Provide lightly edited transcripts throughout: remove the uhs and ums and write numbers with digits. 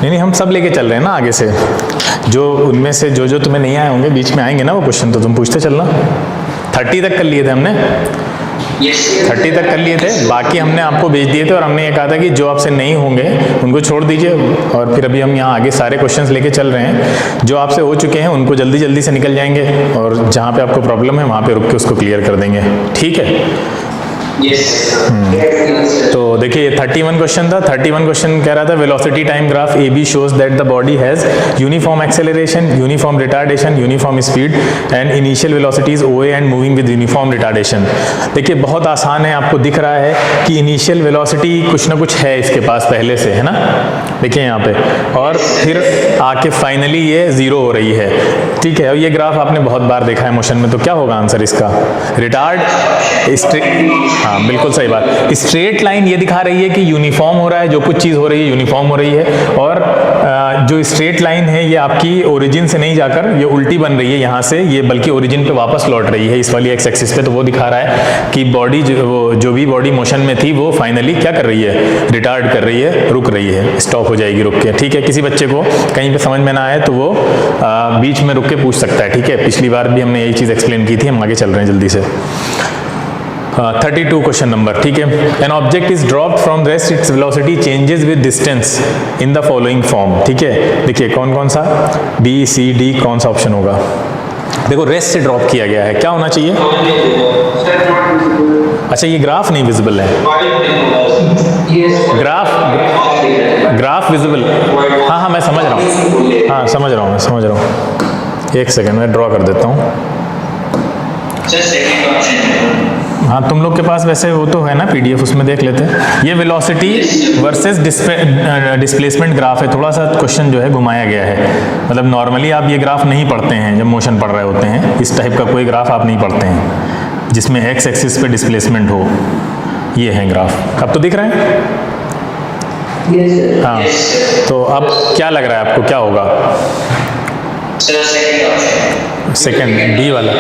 नहीं, हम सब लेके चल रहे हैं ना आगे से, जो उनमें से जो तुम्हें नहीं आए होंगे बीच में आएंगे ना वो क्वेश्चन, तो तुम पूछते चलना। 30 तक कर लिए थे हमने, 30 तक कर लिए थे, बाकी हमने आपको भेज दिए थे और हमने ये कहा था कि जो आपसे नहीं होंगे उनको छोड़ दीजिए। और फिर अभी हम यहाँ आगे सारे क्वेश्चंस लेके चल रहे हैं, जो आपसे हो चुके हैं उनको जल्दी जल्दी से निकल जाएंगे और जहाँ पे आपको प्रॉब्लम है वहाँ पे रुक के उसको क्लियर कर देंगे, ठीक है। तो देखिए 31 क्वेश्चन था। 31 क्वेश्चन कह रहा था velocity time graph A B shows that the body has uniform acceleration, uniform retardation, uniform speed and initial velocities O A and moving with uniform retardation. देखिए बहुत आसान है, आपको दिख रहा है कि इनिशियल वेलोसिटी कुछ ना कुछ है इसके पास पहले से, है ना, देखिए यहाँ पे, और फिर आके फाइनली ये जीरो हो रही है, ठीक है। और ये ग्राफ आपने बहुत बार देखा है मोशन में, तो क्या होगा आंसर इसका? रिटार्ड हाँ बिल्कुल सही बात। स्ट्रेट लाइन ये दिखा रही है कि यूनिफॉर्म हो रहा है, जो कुछ चीज हो रही है यूनिफॉर्म हो रही है, और जो स्ट्रेट लाइन है ये आपकी ओरिजिन से नहीं जाकर ये उल्टी बन रही है यहाँ से, ये बल्कि ओरिजिन पे वापस लौट रही है इस वाली एक्स एक्सिस पे। तो वो दिखा रहा है कि बॉडी जो भी बॉडी मोशन में थी वो फाइनली क्या कर रही है? रिटार्ड कर रही है, रुक रही है, स्टॉप हो जाएगी रुक के, ठीक है। किसी बच्चे को कहीं पे समझ में ना आए तो वो बीच में रुक के पूछ सकता है, ठीक है। पिछली बार भी हमने यही चीज एक्सप्लेन की थी, हम आगे चल रहे हैं जल्दी से। 32 क्वेश्चन नंबर, ठीक है। An object is dropped from rest, its velocity changes with distance in the following form, ठीक है। देखिए कौन कौन सा, बी सी डी, कौन सा ऑप्शन होगा? देखो रेस्ट से ड्रॉप किया गया है, क्या होना चाहिए? अच्छा ये ग्राफ नहीं विजिबल है, ग्राफ विजिबल, हाँ हाँ मैं समझ रहा हूँ, हाँ समझ रहा हूँ, एक सेकेंड मैं ड्रॉ कर देता हूँ। हाँ तुम लोग के पास वैसे वो तो है ना पीडीएफ, उसमें देख लेते हैं। ये वेलोसिटी वर्सेस डिस्प्लेसमेंट ग्राफ है, थोड़ा सा क्वेश्चन जो है घुमाया गया है, मतलब नॉर्मली आप ये ग्राफ नहीं पढ़ते हैं जब मोशन पढ़ रहे होते हैं, इस टाइप का कोई ग्राफ आप नहीं पढ़ते हैं जिसमें एक्स एक्सिस पे डिस्प्लेसमेंट हो। ये है ग्राफ, अब तो दिख रहा है? हाँ तो अब क्या लग रहा है आपको, क्या होगा? सेकेंड डी वाला।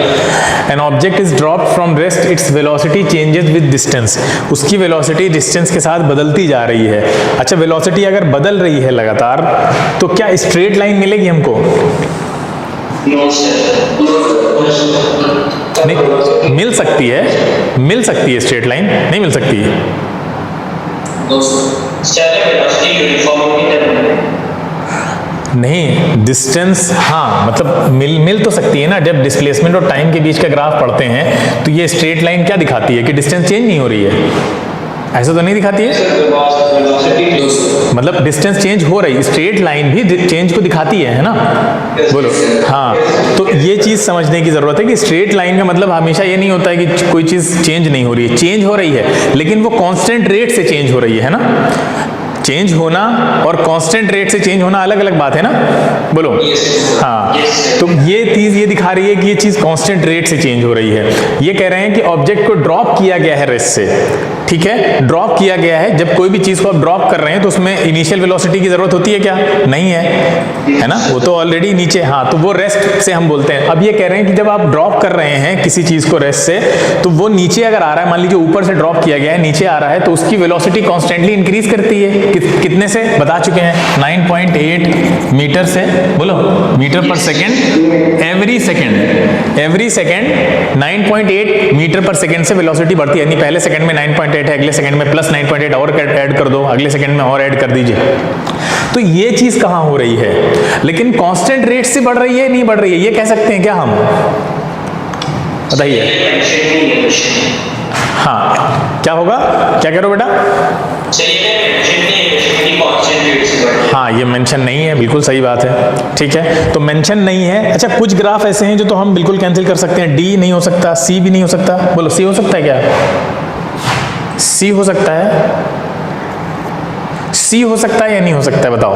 An object is dropped from rest, its velocity changes with distance, उसकी वेलोसिटी डिस्टेंस के साथ बदलती जा रही है। अच्छा वेलोसिटी अगर बदल रही है लगातार तो क्या स्ट्रेट लाइन मिलेगी हमको? नहीं, मिल सकती है स्ट्रेट लाइन, नहीं मिल सकती है। नहीं डिस्टेंस, हाँ मतलब मिल तो सकती है ना। जब डिस्प्लेसमेंट और टाइम के बीच का ग्राफ पढ़ते हैं तो ये स्ट्रेट लाइन क्या दिखाती है कि डिस्टेंस चेंज नहीं हो रही है, ऐसा तो नहीं दिखाती है, मतलब डिस्टेंस चेंज हो रही, स्ट्रेट लाइन भी चेंज को दिखाती है ना, बोलो। हाँ तो ये चीज समझने की जरूरत है कि स्ट्रेट लाइन का मतलब हमेशा ये नहीं होता है कि कोई चीज चेंज नहीं हो रही है, चेंज हो रही है लेकिन वो कांस्टेंट रेट से चेंज हो रही है ना। चेंज होना और कांस्टेंट रेट से चेंज होना अलग अलग बात है ना, बोलो। हाँ तो ये चीज ये दिखा रही है कि ये चीज कांस्टेंट रेट से चेंज हो रही है। ये कह रहे हैं कि ऑब्जेक्ट को ड्रॉप किया गया है रेस्ट से, ठीक है, ड्रॉप किया गया है। जब कोई भी चीज को आप ड्रॉप कर रहे हैं तो उसमें इनिशियल वेलोसिटी की जरूरत होती है क्या? नहीं है ना, वो तो ऑलरेडी नीचे। हाँ तो वो रेस्ट से हम बोलते हैं। अब ये कह रहे हैं कि जब आप ड्रॉप कर रहे हैं किसी चीज को रेस्ट से तो वो नीचे अगर आ रहा है, मान लीजिए ऊपर से ड्रॉप किया गया है नीचे आ रहा है, तो उसकी वेलोसिटी कॉन्स्टेंटली इंक्रीज करती है। कितने से बता चुके हैं? 9.8 मीटर से, बोलो, metre per second, every second 9.8 metre per second से वेलोसिटी बढ़ती है। यानी पहले सेकंड में 9.8 है, अगले सेकंड में प्लस 9.8 और ऐड कर दो, अगले सेकंड में और ऐड कर दीजिए। तो ये चीज कहां हो रही है? लेकिन कांस्टेंट रेट से बढ़ रही है, नहीं बढ़ रही है, ये कह सकते हैं क्या हम? बताइए। हाँ क्या होगा, क्या कह रहे हो बेटा? हाँ ये मेंशन नहीं है, बिल्कुल सही बात है, ठीक है। तो मेंशन नहीं है। अच्छा कुछ ग्राफ ऐसे हैं जो तो हम बिल्कुल कैंसिल कर सकते हैं, डी नहीं हो सकता, सी भी नहीं हो सकता, बोलो सी हो सकता है क्या? सी हो सकता है, सी हो सकता है या नहीं हो सकता है, बताओ।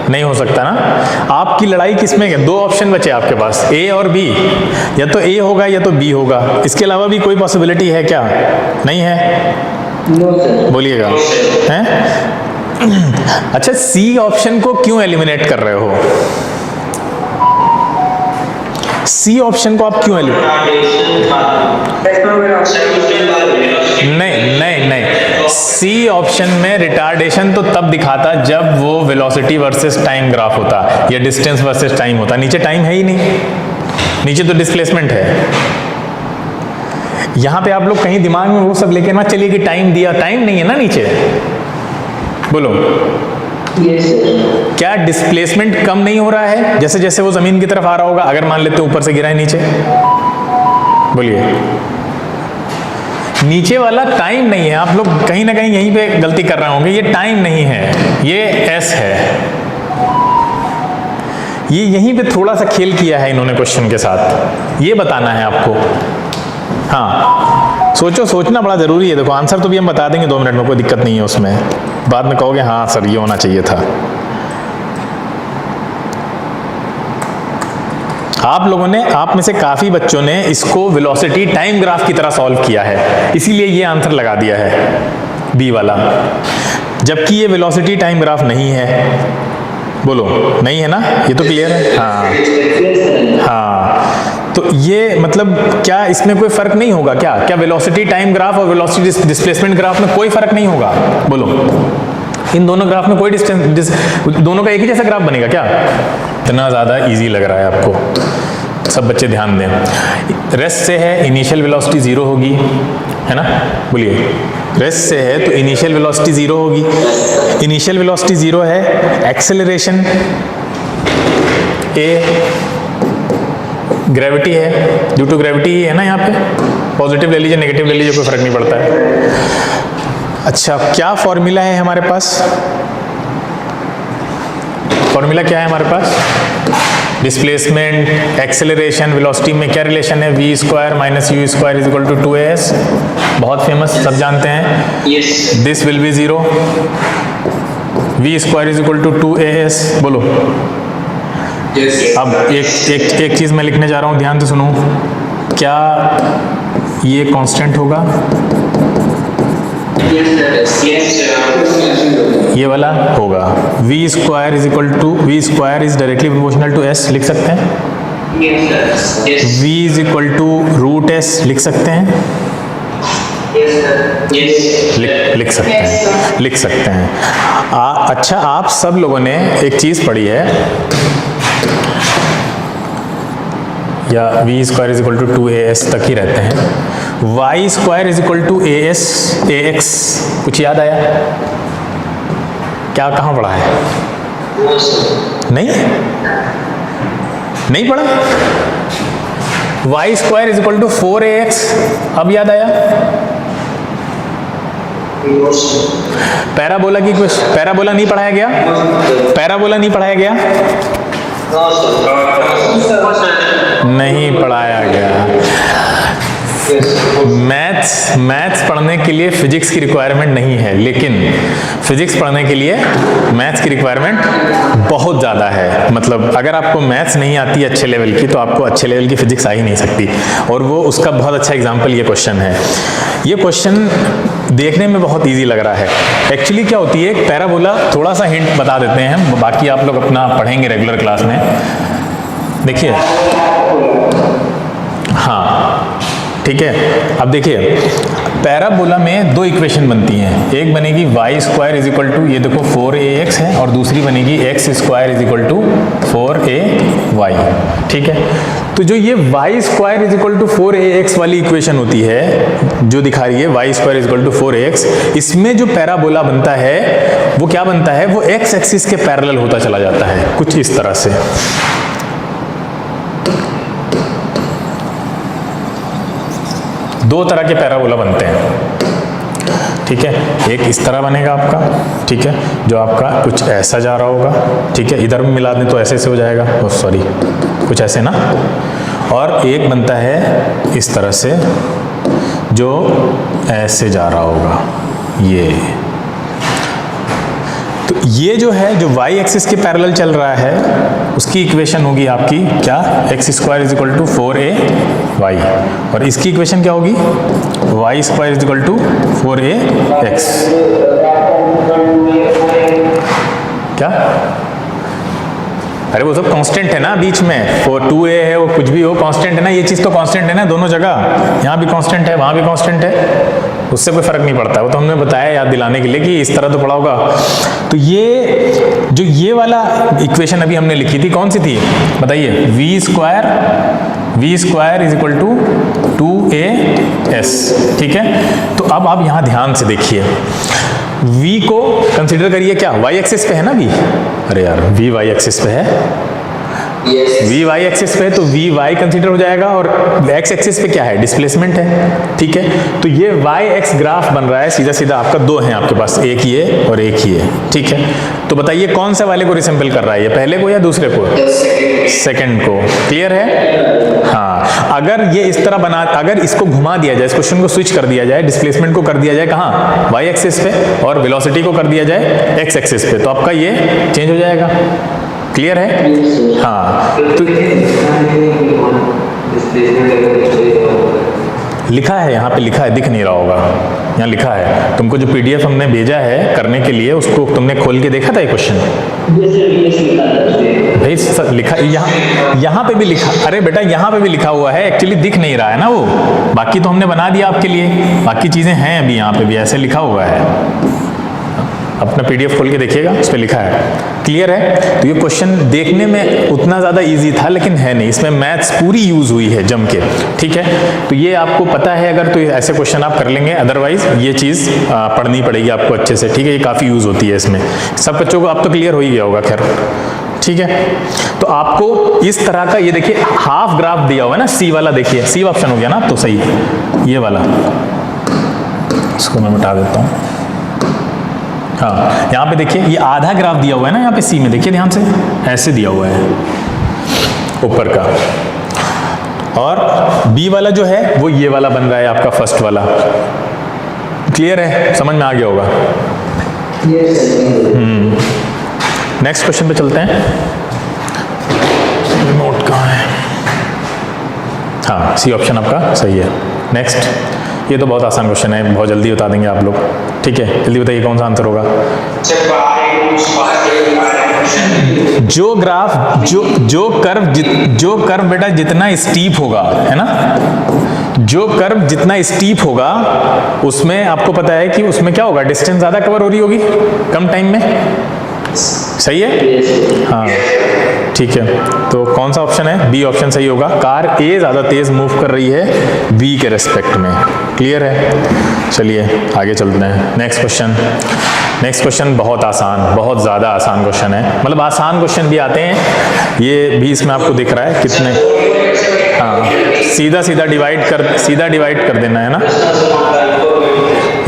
नहीं हो सकता ना। आपकी लड़ाई किसमें है? दो ऑप्शन बचे आपके पास, ए और बी, या तो ए होगा या तो बी होगा, इसके अलावा भी कोई पॉसिबिलिटी है क्या? नहीं है, बोलिएगा हैं? अच्छा सी ऑप्शन को क्यों एलिमिनेट कर रहे हो? सी ऑप्शन को आप क्यों एलिमिनेट? नहीं, सी ऑप्शन में रिटार्डेशन तो तब दिखाता जब वो वेलोसिटी वर्सेस टाइम ग्राफ होता या डिस्टेंस वर्सेस टाइम होता। नीचे टाइम है ही नहीं, नीचे तो डिस्प्लेसमेंट है। यहां पे आप लोग कहीं दिमाग में वो सब लेके ना चलिए कि टाइम दिया, टाइम नहीं है ना नीचे। बोलो क्या डिस्प्लेसमेंट कम नहीं हो रहा है जैसे जैसे वो जमीन की तरफ आ रहा होगा? अगर मान लेते ऊपर से गिरा है नीचे, बोलिए नीचे वाला टाइम नहीं है। आप लोग कहीं ना कहीं यहीं पे गलती कर रहे होंगे। ये टाइम नहीं है, ये एस है। ये यहीं पे थोड़ा सा खेल किया है इन्होंने क्वेश्चन के साथ, ये बताना है आपको। हाँ सोचो, सोचना बड़ा जरूरी है। देखो आंसर तो भी हम बता देंगे 2 मिनट में, कोई दिक्कत नहीं है उसमें। बाद में कहोगे हाँ सर ये होना चाहिए था। आप लोगों ने, आप में से काफी बच्चों ने इसको वेलोसिटी टाइम ग्राफ की तरह सॉल्व किया है, इसीलिए ये आंसर लगा दिया है बी वाला, जबकि ये वेलोसिटी टाइम ग्राफ नहीं है। बोलो नहीं है ना, ये तो क्लियर है। हाँ तो ये मतलब क्या इसमें कोई फर्क नहीं होगा क्या? क्या वेलोसिटी टाइम ग्राफ और वेलोसिटी डिस्प्लेसमेंट ग्राफ में कोई फर्क नहीं होगा? बोलो इन दोनों ग्राफ में कोई डिस्टेंस, दोनों का एक ही जैसा ग्राफ बनेगा क्या? इतना ज़्यादा इजी लग रहा है आपको? सब बच्चे ध्यान दें। रेस्ट से है इनिशियल वेलोसिटी 0 होगी, है ना? बोलिए रेस्ट से है तो इनिशियल वेलोसिटी 0 होगी। इनिशियल वेलोसिटी 0 है, एक्सेलरेशन ए, ग्रेविटी है, ड्यू टू ग्रेविटी है ना। यहाँ पे पॉजिटिव ले लीजिए नेगेटिव ले लीजिए, कोई फर्क नहीं पड़ता है। अच्छा क्या फॉर्मूला है हमारे पास? फॉर्मूला क्या है हमारे पास? डिस्प्लेसमेंट, एक्सेलरेशन, वेलोसिटी में क्या रिलेशन है? v square minus u square is equal to 2as। बहुत फेमस, सब जानते हैं। This will be 0, v square is equal to 2as। बोलो अब एक चीज मैं लिखने जा रहा हूं, ध्यान से सुनो। क्या ये कांस्टेंट होगा? ये वाला होगा। v square is equal to, v square is directly proportional to s, लिख सकते हैं। v is equal to root s, लिख सकते हैं। लिख सकते हैं, लिख सकते हैं। अच्छा आप सब लोगों ने एक चीज पढ़ी है, या v square is equal to 2as तक ही रहते हैं। y square is equal to ax, कुछ याद आया क्या? कहाँ पढ़ा है? नहीं पढ़ा? y square is equal to 4ax, अब याद आया? पैराबोला की क्वेश्चन, पैराबोला नहीं पढ़ाया गया? पैराबोला नहीं पढ़ाया गया? नहीं पढ़ाया गया। मैथ्स पढ़ने के लिए फिजिक्स की रिक्वायरमेंट नहीं है, लेकिन फिजिक्स पढ़ने के लिए मैथ्स की रिक्वायरमेंट बहुत ज़्यादा है। मतलब अगर आपको मैथ्स नहीं आती अच्छे लेवल की, तो आपको अच्छे लेवल की फिजिक्स आ ही नहीं सकती। और वो उसका बहुत अच्छा एग्जाम्पल ये क्वेश्चन है। ये क्वेश्चन देखने में बहुत ईजी लग रहा है, एक्चुअली क्या होती है पैराबोला, थोड़ा सा हिंट बता देते हैं हम, बाकी आप लोग अपना पढ़ेंगे रेगुलर क्लास में। देखिए हाँ ठीक है, अब देखिए पैराबोला में 2 इक्वेशन बनती हैं। एक बनेगी y square is equal to, ये देखो 4ax है, और दूसरी बनेगी x square is equal to 4ay। ठीक है, तो जो ये y square is equal to 4ax वाली इक्वेशन होती है, जो दिखा रही है y square is equal to 4ax, इसमें जो पैराबोला बनता है वो क्या बनता है? वो x एक्सिस के पैरेलल होता चला जाता है, कुछ इस तरह से। दो तरह के पैराबोला बनते हैं। ठीक है, एक इस तरह बनेगा आपका, ठीक है, जो आपका कुछ ऐसा जा रहा होगा। ठीक है, इधर में मिला दें तो ऐसे से हो जाएगा, सॉरी कुछ ऐसे ना। और एक बनता है इस तरह से, जो ऐसे जा रहा होगा, ये। तो ये जो है, जो y एक्सिस के पैरेलल चल रहा है, उसकी इक्वेशन होगी आपकी क्या? x square is equal to 4ay। और इसकी इक्वेशन क्या होगी? y square is equal to 4ax। क्या अरे वो सब कांस्टेंट है ना बीच में, वो 2a है, वो कुछ भी हो कांस्टेंट है ना, ये चीज़ तो कांस्टेंट है ना दोनों जगह, यहाँ भी कांस्टेंट है वहाँ भी कांस्टेंट है, उससे कोई फर्क नहीं पड़ता। वो तो हमने बताया याद दिलाने के लिए कि इस तरह तो पढ़ा होगा। तो ये जो ये वाला इक्वेशन अभी हमने लिखी थी कौन सी थी बताइए, v square is equal to 2as, ठीक है। तो अब आप यहाँ ध्यान से देखिए, v को कंसीडर करिए क्या, y एक्सिस पे है ना v, अरे यार v y एक्सिस पे है, वी वाई एक्सिस पे है तो वी वाई कंसीडर हो जाएगा, और एक्स एक्सिस पे क्या है, डिस्प्लेसमेंट है, ठीक है। तो ये वाई एक्स ग्राफ बन रहा है सीधा सीधा आपका, दो हैं आपके पास, एक ये और एक ये, ठीक है। तो बताइए कौन से वाले को रिसेंबल कर रहा है, ये पहले को या दूसरे को, सेकंड को, क्लियर है। हाँ, अगर ये इस तरह बना, अगर इसको घुमा दिया जाए, इस क्वेश्चन को स्विच कर दिया जाए, डिस्प्लेसमेंट को कर दिया जाए कहाँ, वाई एक्सिस पे, और वेलोसिटी को कर दिया जाए एक्स एक्सिस पे, तो आपका ये चेंज हो जाएगा, क्लियर है। हाँ, तो लिखा है यहाँ पे, लिखा है, दिख नहीं रहा होगा, यहाँ लिखा है, तुमको जो पीडीएफ हमने भेजा है करने के लिए, उसको तुमने खोल के देखा था ये क्वेश्चन भाई, लिखा यहाँ पे भी लिखा, अरे बेटा यहाँ पे भी लिखा हुआ है, एक्चुअली दिख नहीं रहा है ना वो, बाकी तो हमने बना दिया आपके लिए, बाकी चीजें हैं अभी यहाँ पे भी ऐसे लिखा हुआ है, अपना पीडीएफ खोल के देखिएगा, उस पर लिखा है, क्लियर है। तो ये क्वेश्चन देखने में उतना ज़्यादा इजी था लेकिन है नहीं, इसमें मैथ्स पूरी यूज़ हुई है जम के, ठीक है। तो ये आपको पता है अगर, तो ऐसे क्वेश्चन आप कर लेंगे, अदरवाइज ये चीज़ पढ़नी पड़ेगी आपको अच्छे से, ठीक है। ये काफ़ी यूज़ होती है इसमें, सब बच्चों को अब तो क्लियर हो ही गया होगा, खैर ठीक है। तो आपको इस तरह का ये देखिए हाफ ग्राफ दिया हुआ है ना, सी वाला देखिए, सी ऑप्शन हो गया ना, तो सही ये वाला, इसको मैं मिटा देता हूँ। हाँ, यहाँ पे देखिए ये आधा ग्राफ दिया हुआ है ना, यहाँ पे सी में देखिए ध्यान से, ऐसे दिया हुआ है ऊपर का, और बी वाला जो है वो ये वाला बन रहा है आपका फर्स्ट वाला, क्लियर है, समझ में आ गया होगा। नेक्स्ट क्वेश्चन पे चलते हैं, रिमोट कहाँ है, हाँ सी ऑप्शन आपका सही है। नेक्स्ट, ये तो बहुत आसान क्वेश्चन है, बहुत जल्दी बता देंगे आप लोग, ठीक है। जल्दी बताइए कौन सा आंसर होगा। जो ग्राफ जो कर्व बेटा जितना स्टीप होगा, है ना, जो कर्व जितना स्टीप होगा उसमें आपको पता है कि उसमें क्या होगा, डिस्टेंस ज्यादा कवर हो रही होगी कम टाइम में, सही है। हाँ ठीक है, तो कौन सा ऑप्शन है, बी ऑप्शन सही होगा। कार ए ज्यादा तेज मूव कर रही है बी के रेस्पेक्ट में, क्लियर है। चलिए आगे चलते हैं, नेक्स्ट क्वेश्चन। नेक्स्ट क्वेश्चन बहुत आसान, बहुत ज़्यादा आसान क्वेश्चन है, मतलब आसान क्वेश्चन भी आते हैं, ये भी इसमें आपको दिख रहा है कितने, हाँ सीधा डिवाइड कर देना है ना,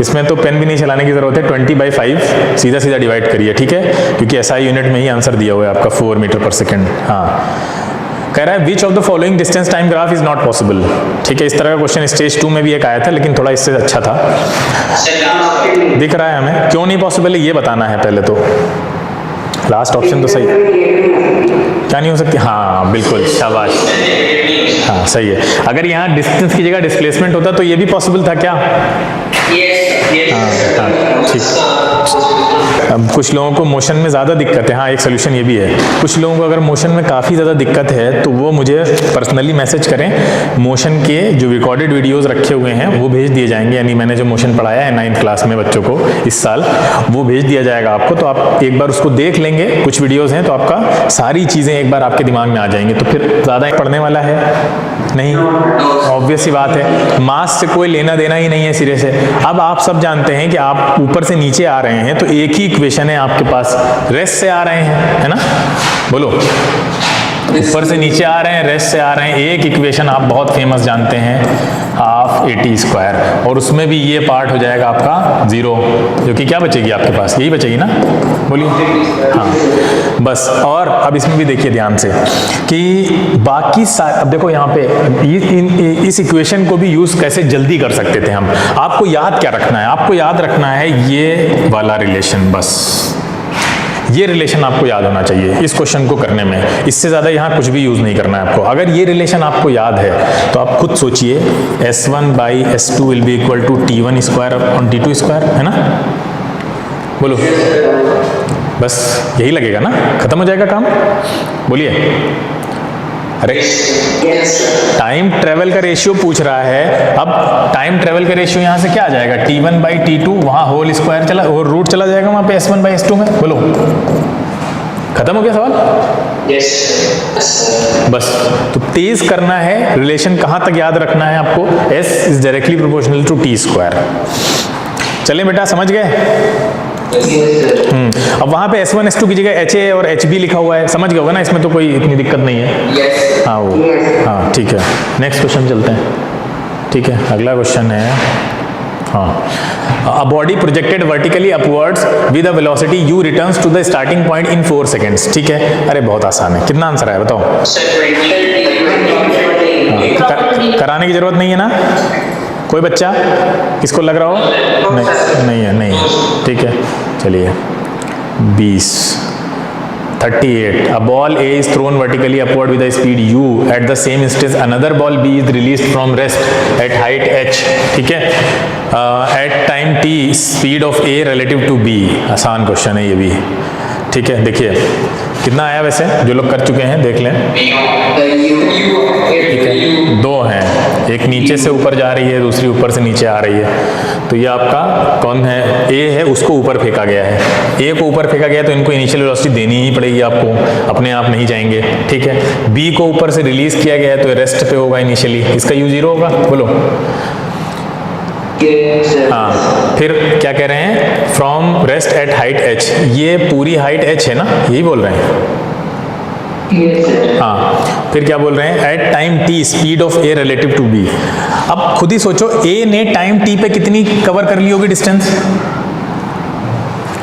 इसमें तो पेन भी नहीं चलाने की जरूरत है, 20/5 सीधा डिवाइड करिए, ठीक है, क्योंकि एसआई यूनिट में ही आंसर दिया हुआ है आपका 4 मीटर पर सेकेंड। हाँ, कह रहा है which of the following distance time graph is not possible, ठीक है। इस तरह का क्वेश्चन स्टेज 2 में भी एक आया था, लेकिन थोड़ा इससे अच्छा था, दिख रहा है हमें, क्यों नहीं पॉसिबल है ये बताना है पहले तो। लास्ट ऑप्शन तो सही, क्या नहीं हो सकती, हाँ बिल्कुल शाबाश, हाँ सही है। अगर यहाँ डिस्टेंस की जगह डिस्प्लेसमेंट होता तो ये भी पॉसिबल था क्या, हाँ ठीक। अब कुछ लोगों को मोशन में ज़्यादा दिक्कत है, हाँ एक सोल्यूशन ये भी है, कुछ लोगों को अगर मोशन में काफ़ी ज़्यादा दिक्कत है तो वो मुझे पर्सनली मैसेज करें, मोशन के जो रिकॉर्डेड वीडियोस रखे हुए हैं वो भेज दिए जाएंगे, यानी मैंने जो मोशन पढ़ाया है 9th क्लास में बच्चों को इस साल, वो भेज दिया जाएगा आपको, तो आप एक बार उसको देख लेंगे, कुछ वीडियोज़ हैं तो आपका सारी चीज़ें एक बार आपके दिमाग में आ जाएंगी, तो फिर ज़्यादा पढ़ने वाला है नहीं, ऑब्वियस सी बात है, मास से कोई लेना देना ही नहीं है सिरे से। अब आप सब जानते हैं कि आप ऊपर से नीचे आ रहे हैं तो एक ही इक्वेशन है आपके पास, रेस्ट से आ रहे हैं, है ना, बोलो, ऊपर से नीचे आ रहे हैं, रेस्ट से आ रहे हैं, एक इक्वेशन आप बहुत फेमस जानते हैं, हाफ AT स्क्वायर, और उसमें भी ये पार्ट हो जाएगा आपका 0, जो कि क्या बचेगी आपके पास, यही बचेगी ना, बोलिए, हाँ बस। और अब इसमें भी देखिए ध्यान से कि बाकी अब देखो यहाँ पे इस इक्वेशन को भी यूज कैसे जल्दी कर सकते थे हम, आपको याद क्या रखना है, आपको याद रखना है ये वाला रिलेशन, बस ये रिलेशन आपको याद होना चाहिए इस क्वेश्चन को करने में, इससे ज़्यादा यहाँ कुछ भी यूज़ नहीं करना है आपको। अगर ये रिलेशन आपको याद है तो आप खुद सोचिए, S1/S2 will be equal to T1 square upon T2 square, है ना, बोलो बस यही लगेगा ना, खत्म हो जाएगा काम। बोलिए। अरे टाइम ट्रेवल का रेशियो पूछ रहा है। अब टाइम ट्रेवल का रेशियो यहाँ से क्या आ जाएगा, T1 बाई T2, वहाँ होल स्क्वायर चला और रूट चला जाएगा वहाँ पे S1 बाई S2 में। बोलो, खत्म हो गया सवाल? यस। बस तो तेज करना है, रिलेशन कहाँ तक याद रखना है आपको, S is directly proportional to T square. चलें बेटा, समझ गए? अब वहां पे S1 S2 की जगह HA और HB लिखा हुआ है, समझ गए होगा ना, इसमें तो कोई इतनी दिक्कत नहीं है। यस। हाँ वो, हाँ ठीक है। नेक्स्ट क्वेश्चन चलते हैं। ठीक है, अगला क्वेश्चन है, हाँ, a body projected vertically upwards with a velocity u returns to the starting point in 4 seconds. ठीक है, अरे बहुत आसान है। कितना आंसर है बताओ? कराने की जरूरत नहीं है ना, कोई बच्चा किसको लग रहा हो? नहीं है, नहीं है। ठीक है, चलिए 20 38 a ball A is thrown vertically upward with a speed u at the same instance another ball B is released from rest at height h। ठीक है, at time t speed of A relative to B। आसान question है ये भी। ठीक है, देखिए कितना आया वैसे, जो लोग कर चुके हैं देख लें। ठीक है, दो हैं, एक नीचे से ऊपर जा रही है, दूसरी ऊपर से नीचे आ रही है। तो ये आपका कौन है? ए है, उसको ऊपर फेंका गया है। ए को ऊपर फेंका गया तो इनको इनिशियल वेलोसिटी देनी ही पड़ेगी आपको, अपने आप नहीं जाएंगे। ठीक है, बी को ऊपर से रिलीज किया गया है तो रेस्ट पे होगा इनिशियली, इसका यू 0 होगा। बोलो। हाँ, फिर क्या कह रहे हैं? From rest at height h, ये पूरी हाइट h है ना, यही बोल रहे हैं। हाँ, फिर क्या बोल रहे हैं? At time t speed of a relative to b। अब खुद ही सोचो, a ने टाइम t पे कितनी कवर कर ली होगी डिस्टेंस?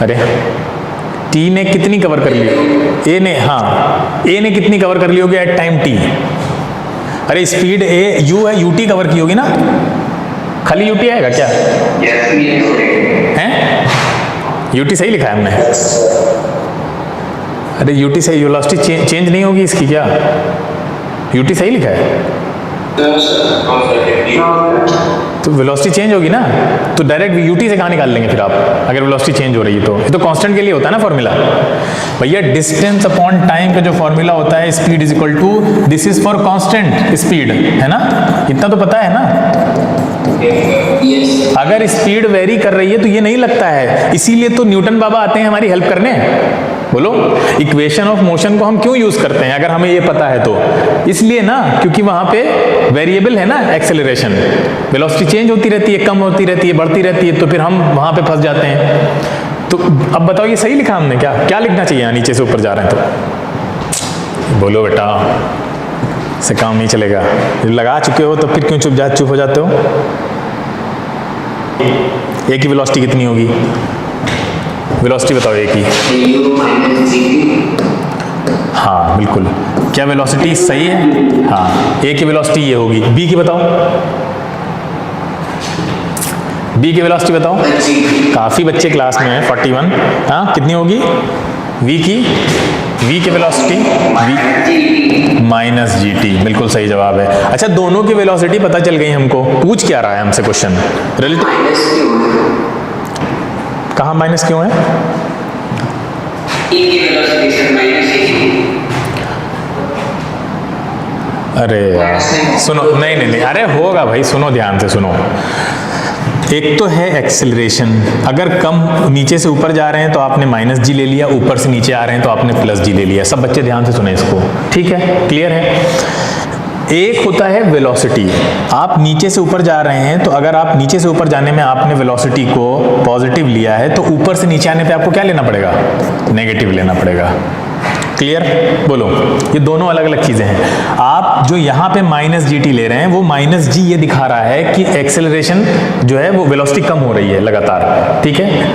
अरे t ने कितनी कवर कर ली? a ने, हाँ a ने कितनी कवर कर ली होगी एट टाइम t? अरे स्पीड a u है, ut कवर की होगी ना, खाली ut आएगा क्या? हैं? ut सही लिखा है हमने। अरे ut सही, वेलोसिटी चेंज नहीं होगी इसकी क्या? ut सही लिखा है तो वेलोसिटी चेंज होगी ना, तो डायरेक्ट ut से कहाँ निकाल लेंगे फिर आप, अगर वेलोसिटी चेंज हो रही है तो? ये तो कांस्टेंट के लिए होता है ना फॉर्मूला भैया। डिस्टेंस अपॉन टाइम का जो फॉर्मूला होता है, speed is equal to, this is for constant speed, है ना, इतना तो पता है ना। अगर स्पीड वेरी कर रही है तो ये नहीं लगता है, इसीलिए तो न्यूटन बाबा आते हैं हमारी हेल्प करने। बोलो, इक्वेशन ऑफ मोशन को हम क्यों यूज करते हैं अगर हमें ये पता है तो? इसलिए ना, क्योंकि वहां पे वेरिएबल है ना एक्सेलरेशन, वेलोसिटी चेंज होती रहती है, कम होती रहती है, बढ़ती रहती है, तो फिर हम वहां पे फंस जाते हैं। तो अब बताओ, ये सही लिखा हमने? क्या लिखना चाहिए? नीचे से ऊपर जा रहे हैं तो बोलो बेटा, से काम नहीं चलेगा। लगा चुके हो तो फिर क्यों चुप हो जाते हो? ए की वेलोसिटी कितनी होगी? वेलोसिटी बताओ ए की। हाँ बिल्कुल, क्या वेलोसिटी सही है? हाँ, ए की वेलोसिटी ये होगी। बी की बताओ, बी की वेलोसिटी बताओ। काफी बच्चे क्लास में हैं, 41। हाँ, कितनी होगी? वी की वेलोसिटी माइनस GT, बिल्कुल सही जवाब है। अच्छा, दोनों की वेलोसिटी पता चल गई हमको। पूछ क्या रहा है हमसे क्वेश्चन? रिलेटिव कहाँ माइनस क्यों है? अरे यार सुनो, नहीं, अरे होगा भाई, सुनो ध्यान से सुनो। एक तो है एक्सेलरेशन, अगर कम नीचे से ऊपर जा रहे हैं तो आपने माइनस जी ले लिया, ऊपर से नीचे आ रहे हैं तो आपने प्लस जी ले लिया। सब बच्चे ध्यान से सुने इसको, ठीक है? क्लियर है? एक होता है वेलोसिटी, आप नीचे से ऊपर जा रहे हैं तो अगर आप नीचे से ऊपर जाने में आपने वेलोसिटी को पॉजिटिव लिया है तो ऊपर से नीचे आने पे आपको क्या लेना पड़ेगा? नेगेटिव लेना पड़ेगा। क्लियर? बोलो, ये दोनों अलग अलग चीजें हैं। आप जो यहाँ पे माइनस GT ले रहे हैं, वो माइनस G ये दिखा रहा है कि एक्सेलरेशन जो है वो वेलोसिटी कम हो रही है लगातार, ठीक है?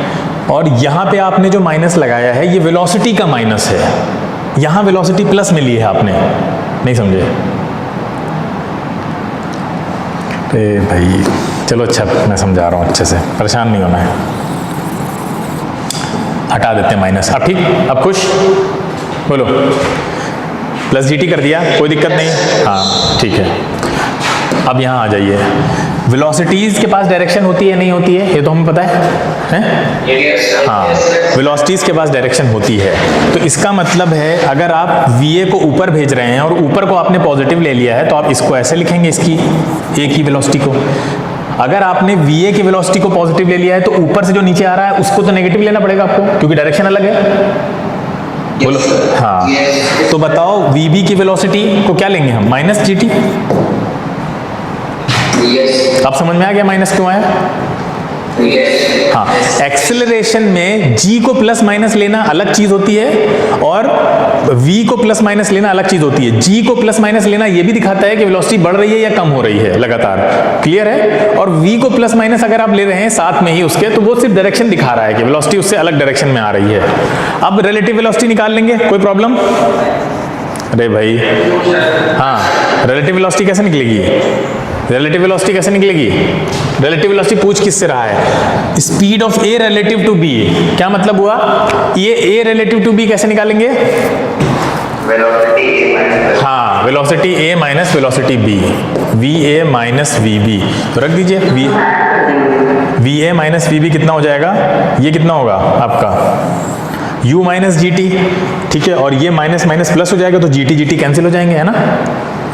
और यहाँ पे आपने जो माइनस लगाया है ये वेलोसिटी का माइनस है, यहाँ वेलोसिटी प्लस में ली है आपने। नहीं समझे? अरे भाई चलो, अच्छा मैं समझा रहा हूँ अच्छे से, परेशान नहीं होना है। हटा देते हैं माइनस। अब ठीक, अब खुश? बोलो, प्लस GT कर दिया, कोई दिक्कत नहीं? हाँ ठीक है। अब यहाँ आ जाइए, वेलोसिटीज के पास डायरेक्शन होती है नहीं होती है, ये तो हमें पता है। हैं? हाँ, वेलोसिटीज के पास डायरेक्शन होती है। तो इसका मतलब है अगर आप VA को ऊपर भेज रहे हैं और ऊपर को आपने पॉजिटिव ले लिया है तो आप इसको ऐसे लिखेंगे, इसकी A की वेलोसिटी को। अगर आपने VA की वेलोसिटी को पॉजिटिव ले लिया है तो ऊपर से जो नीचे आ रहा है उसको तो नेगेटिव लेना पड़ेगा आपको, क्योंकि डायरेक्शन अलग है। बोलो हाँ। तो बताओ VB की वेलोसिटी को क्या लेंगे हम? Minus GT। अब समझ में आ गया माइनस क्यों आया? हाँ, एक्सेलरेशन में G को प्लस माइनस लेना अलग चीज होती है और V को प्लस माइनस लेना अलग चीज होती है। G को प्लस माइनस लेना ये भी दिखाता है कि वेलोसिटी बढ़ रही है या कम हो रही है लगातार, क्लियर है? और V को प्लस माइनस अगर आप ले रहे हैं साथ में ही उसके, तो वो सिर्फ डायरेक्शन दिखा रहा है कि वेलोसिटी उससे अलग डायरेक्शन में आ रही है। अब रिलेटिव वेलोसिटी निकाल लेंगे, कोई प्रॉब्लम? अरे भाई हाँ, रिलेटिव वेलोसिटी कैसे निकलेगी? रिलेटिव वेलोसिटी कैसे निकलेगी? रिलेटिव वेलोसिटी पूछ किससे रहा है? Speed of A relative to B। क्या मतलब हुआ? ये A रिलेटिव टू B कैसे निकालेंगे? हाँ, velocity A minus velocity B, VA minus VB। तो रख दीजिए VA माइनस VB कितना हो जाएगा? ये कितना होगा आपका? U माइनस GT, ठीक है। और ये माइनस माइनस प्लस हो जाएगा तो GT GT कैंसिल हो जाएंगे, है ना?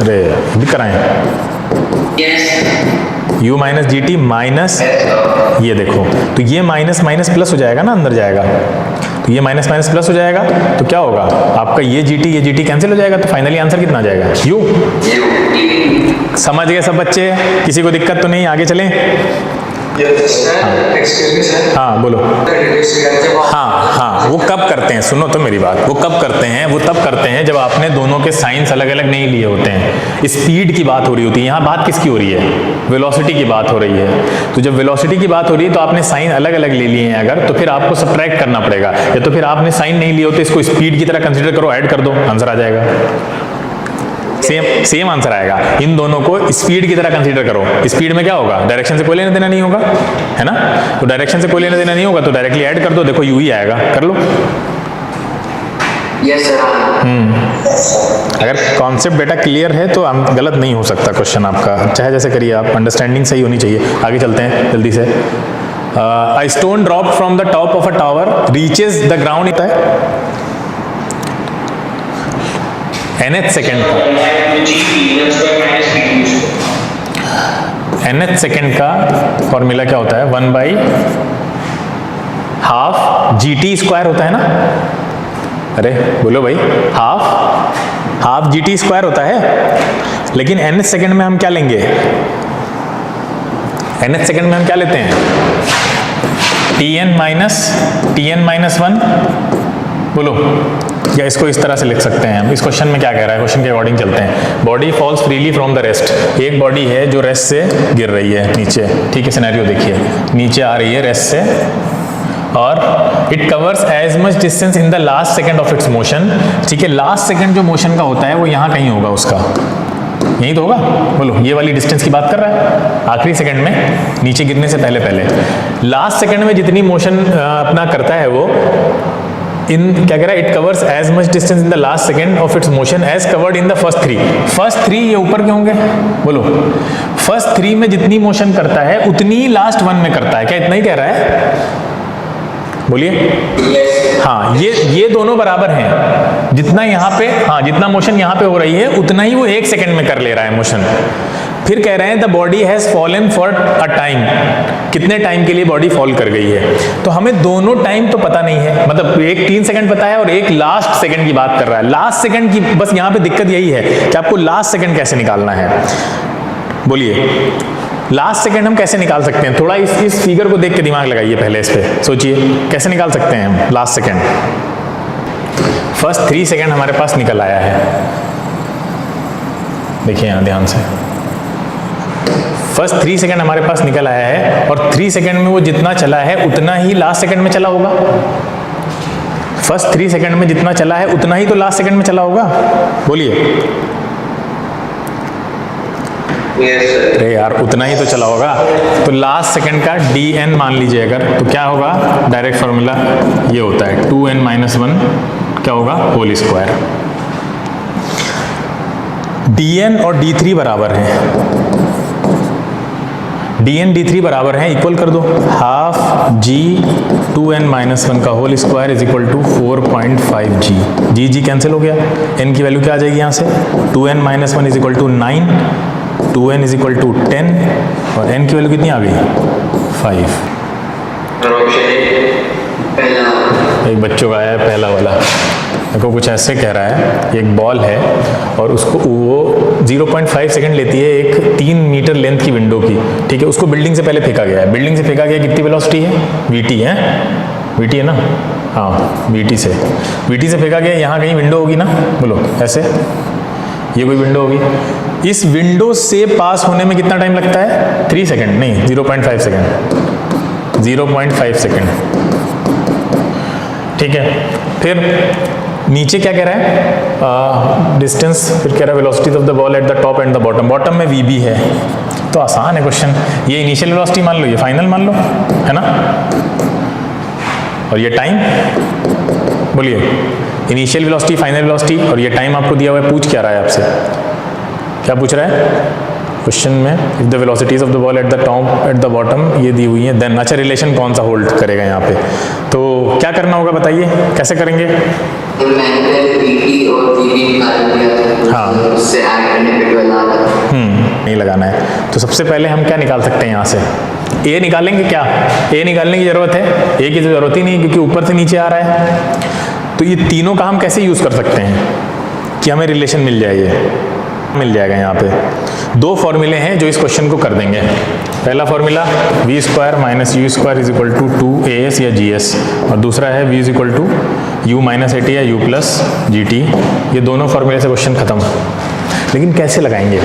अरे भी कराएं। U माइनस GT माइनस ये देखो, तो ये माइनस माइनस प्लस हो जाएगा ना, अंदर जाएगा, तो ये माइनस माइनस प्लस हो जाएगा तो क्या होगा आपका? ये GT कैंसिल हो जाएगा, तो फाइनली आंसर कितना आ जाएगा? U। समझ गए सब बच्चे? किसी को दिक्कत तो नहीं? आगे चलें। हाँ बोलो। हाँ, वो कब करते हैं? सुनो तो मेरी बात। वो कब करते हैं? वो तब करते हैं जब आपने दोनों के साइंस अलग अलग नहीं लिए होते हैं। स्पीड की बात हो रही होती है, यहाँ बात किसकी हो रही है? वेलोसिटी की बात हो रही है। तो जब वेलोसिटी की बात हो रही है तो आपने साइन अलग अलग ले लिए हैं अगर, तो फिर आपको सब्ट्रैक्ट करना पड़ेगा, या तो फिर आपने साइन नहीं लिए होते, इसको स्पीड की तरह कंसिडर करो, ऐड कर दो, आंसर आ जाएगा। सेम आंसर आएगा। इन दोनों को स्पीड की तरह कंसीडर करो। स्पीड में क्या होगा? डायरेक्शन से कोई लेना देना नहीं होगा, है ना? तो डायरेक्शन से कोई लेना देना नहीं होगा तो डायरेक्टली ऐड कर दो, देखो यू ही आएगा। कर लो। Yes sir. अगर कॉन्सेप्ट बेटा क्लियर है तो गलत नहीं हो सकता क्वेश्चन आपका, चाहे जैसे करिए आप, अंडरस्टैंडिंग सही होनी चाहिए। आगे चलते हैं जल्दी से। A stone drop from the top of a tower reaches the ground, होता है nth सेकेंड का, nth सेकेंड का फॉर्मूला क्या होता है? 1/12 GT स्क्वायर होता है ना? अरे बोलो भाई, हाफ GT स्क्वायर होता है। लेकिन nth सेकेंड में हम क्या लेंगे? nth सेकेंड में हम क्या लेते हैं? TN minus 1। बोलो, या इसको इस तरह से लिख सकते हैं हम। इस क्वेश्चन में क्या कह रहा है? क्वेश्चन के अकॉर्डिंग चलते हैं। Body falls freely from the rest. एक बॉडी है जो रेस्ट से गिर रही है नीचे, ठीक है? सिनेरियो देखिए, नीचे आ रही है रेस्ट से, और it covers as much distance in the last second of its motion, ठीक है? लास्ट सेकेंड जो मोशन का होता है वो यहाँ कहीं होगा, उसका यही तो होगा। बोलो, ये वाली डिस्टेंस की बात कर रहा है, आखिरी सेकंड में, नीचे गिरने से पहले लास्ट सेकंड में जितनी मोशन अपना करता है वो क्या कह रहा है? It covers as much distance in the last second of its motion as covered in the first 3। First 3 ये ऊपर के होंगे। बोलो, फर्स्ट 3 में जितनी मोशन करता है उतनी ही लास्ट 1 में करता है। क्या इतना ही कह रहा है? बोलिए। हाँ, ये दोनों बराबर हैं। जितना यहाँ पे, हाँ, जितना मोशन यहाँ पे हो रही है उतना ही वो 1 सेकंड में कर ले रहा है मोशन। फिर कह रहे हैं the body has fallen for a time. कितने टाइम के लिए बॉडी फॉल कर गई है? तो हमें दोनों टाइम तो पता नहीं है, मतलब एक 3 सेकंड पता है और एक लास्ट सेकंड की बात कर रहा है। लास्ट सेकंड की बस यहाँ पे दिक्कत यही है कि आपको लास्ट सेकंड कैसे निकालना है। बोलिए, लास्ट सेकंड हम कैसे निकाल सकते हैं? थोड़ा इस फिगर को देख के दिमाग लगाइए, पहले इस पे सोचिए कैसे निकाल सकते हैं हम लास्ट सेकंड। फर्स्ट 3 सेकंड हमारे पास निकल आया है, देखिए यहाँ ध्यान से। फर्स्ट 3 सेकंड हमारे पास निकल आया है और 3 सेकंड में वो जितना चला है उतना ही लास्ट सेकंड में चला होगा। फर्स्ट 3 सेकंड में जितना चला है उतना ही तो लास्ट सेकंड में चला होगा। बोलिए। अरे यार, उतना ही तो चला होगा। तो लास्ट सेकंड का dn मान लीजिए अगर, तो क्या होगा? डायरेक्ट फॉर्मूला ये होता है 2n माइनस 1 क्या होगा? Whole square. dn और d3 बराबर हैं। डी एन डी थ्री बराबर हैं, इक्वल कर दो, हाफ जी 2n-1 का whole square is equal to 4.5 g. G g cancel हो गया, n की वैल्यू क्या आ जाएगी यहाँ से, 2n-1 is equal to 9, 2n is equal to 10 और n की वैल्यू कितनी आ गई, 5। एक बच्चों का है पहला वाला, देखो कुछ ऐसे कह रहा है, एक बॉल है और उसको वो 0.5 सेकंड लेती है एक 3 मीटर लेंथ की विंडो की, ठीक है, उसको बिल्डिंग से पहले फेंका गया है, बिल्डिंग से फेंका गया, कितनी वेलोसिटी है, वीटी है, वीटी है ना, हाँ वीटी से फेंका गया, यहाँ कहीं विंडो होगी ना, बोलो ऐसे, ये कोई विंडो होगी, इस विंडो से पास होने में कितना टाइम लगता है, 3 सेकेंड नहीं 0.5 सेकेंड, 0.5 सेकेंड, ठीक है। फिर नीचे क्या कह रहा है, डिस्टेंस, फिर कह रहा है velocity of the ball at the top and the bottom, bottom में वी बी है, तो आसान है क्वेश्चन, ये इनिशियल वेलोसिटी मान लो, ये फाइनल मान लो, है ना, और ये टाइम, बोलिए इनिशियल वेलोसिटी, फाइनल वेलोसिटी, और ये टाइम आपको दिया हुआ है, पूछ क्या रहा है आपसे, क्या पूछ रहा है क्वेश्चन में, if the velocities of the ball at the top at the bottom ये दी हुई है, देन अच्छा रिलेशन कौन सा होल्ड करेगा यहाँ पे, तो क्या करना होगा बताइए, कैसे करेंगे, हाँ नहीं लगाना है, तो सबसे पहले हम क्या निकाल सकते हैं यहाँ से, ए निकालेंगे, क्या ए निकालने की जरूरत है, ए की जरूरत ही नहीं क्योंकि ऊपर से नीचे आ रहा है, तो ये तीनों का हम कैसे यूज कर सकते हैं कि हमें रिलेशन मिल जाए, ये मिल जाएगा यहाँ पे। दो फॉर्मूले हैं जो इस क्वेश्चन को कर देंगे, पहला formula v square minus u square is equal to 2as या gs, और दूसरा है v is equal to u minus at या u प्लस gt, ये दोनों फॉर्मूले से क्वेश्चन खत्म। लेकिन कैसे लगाएंगे,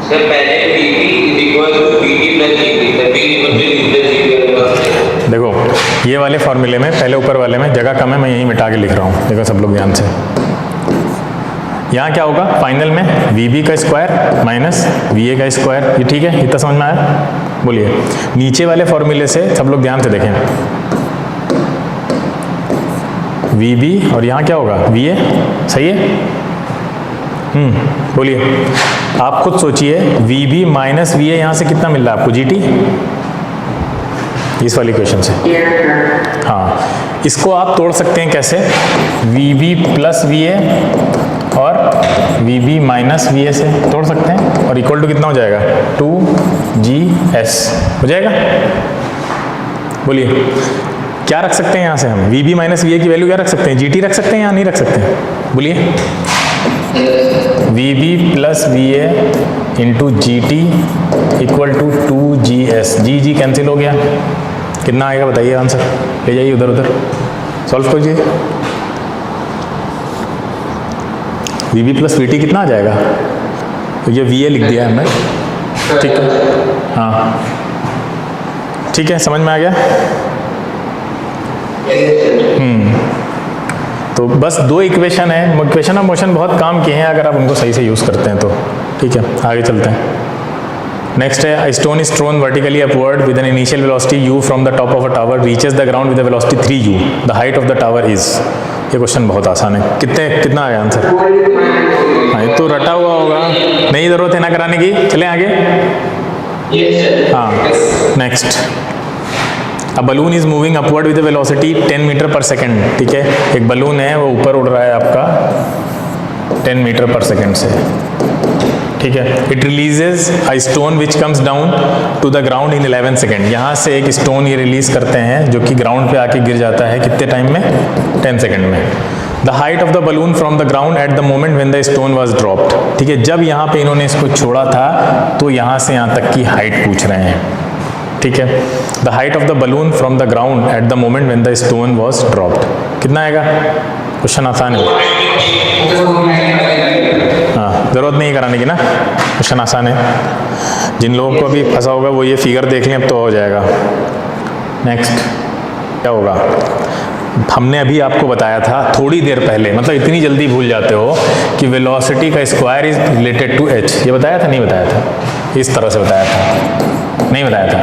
सर पहले vt is equal to vt plus gt, तब v equal to u plus gt। देखो ये वाले फॉर्मूले में, पहले ऊपर वाले में जगह कम है, मैं यहीं मिटा के लिख रहा हूँ, देखो सब लोग ध्यान से, यहाँ क्या होगा फाइनल में, वी बी का स्क्वायर माइनस वी ए का स्क्वायर, ये ठीक है, इतना समझ में आया, बोलिए नीचे वाले फॉर्मूले से सब लोग ध्यान से देखें, वी बी और यहाँ क्या होगा वी ए, सही है, बोलिए आप खुद सोचिए, v B minus we a यहाँ से कितना मिल रहा है आपको, जी टी, इस वाली क्वेश्चन से, हाँ इसको आप तोड़ सकते हैं कैसे, V B plus we A और V B minus we A से तोड़ सकते हैं, और इक्वल टू कितना हो जाएगा, 2gs हो जाएगा, बोलिए क्या रख सकते हैं यहाँ से हम, v B minus we a की वैल्यू क्या रख सकते हैं, जी टी रख सकते हैं या नहीं रख सकते हैं, बोलिए v B plus we a into g t equal to 2gs, g g cancel हो गया, कितना आएगा बताइए आंसर, ले जाइए उधर उधर सॉल्व कीजिए, v B plus v t कितना आ जाएगा, तो ये वी ए लिख दिया है हमने, ठीक है, हाँ ठीक है, समझ में आ गया, तो बस दो इक्वेशन है, इक्वेशन ऑफ मोशन बहुत काम किए हैं अगर आप उनको सही से यूज़ करते हैं तो, ठीक है आगे चलते हैं। नेक्स्ट है, stone is thrown vertically upward with an initial velocity u from the top of a tower reaches the ground with a velocity 3u, the height of the tower is, ये क्वेश्चन बहुत आसान है, कितना आया answer, हाँ ये तो रटा हुआ होगा, नहीं ज़रूरत है ना कराने की, चलें आगे, हाँ next, a balloon is moving upward with velocity 10 metre per second, ठीक है, एक बलून है वो ऊपर उड़ रहा है आपका 10 मीटर पर सेकेंड से, ठीक है, it releases a stone which comes down to the ground in 11 second, यहाँ से एक स्टोन ये रिलीज करते हैं जो कि ग्राउंड पे आके गिर जाता है कितने टाइम में, 10 सेकेंड में। The height of the balloon from the ground at the moment when the stone was dropped, ठीक है, जब यहाँ पे इन्होंने इसको छोड़ा था तो यहाँ से यहाँ तक की हाइट पूछ रहे हैं, ठीक है, the height of the balloon from the ground at the moment when the stone was dropped, कितना आएगा, क्वेश्चन आसान है, हाँ जरूरत नहीं कराने की ना, क्वेश्चन आसान है, जिन लोगों को अभी फंसा होगा वो ये फिगर देख लें अब तो हो जाएगा। नेक्स्ट क्या होगा, हमने अभी आपको बताया था थोड़ी देर पहले, मतलब इतनी जल्दी भूल जाते हो कि वेलोसिटी का square is related to h, ये बताया था नहीं बताया था, इस तरह से बताया था, नहीं बताया था,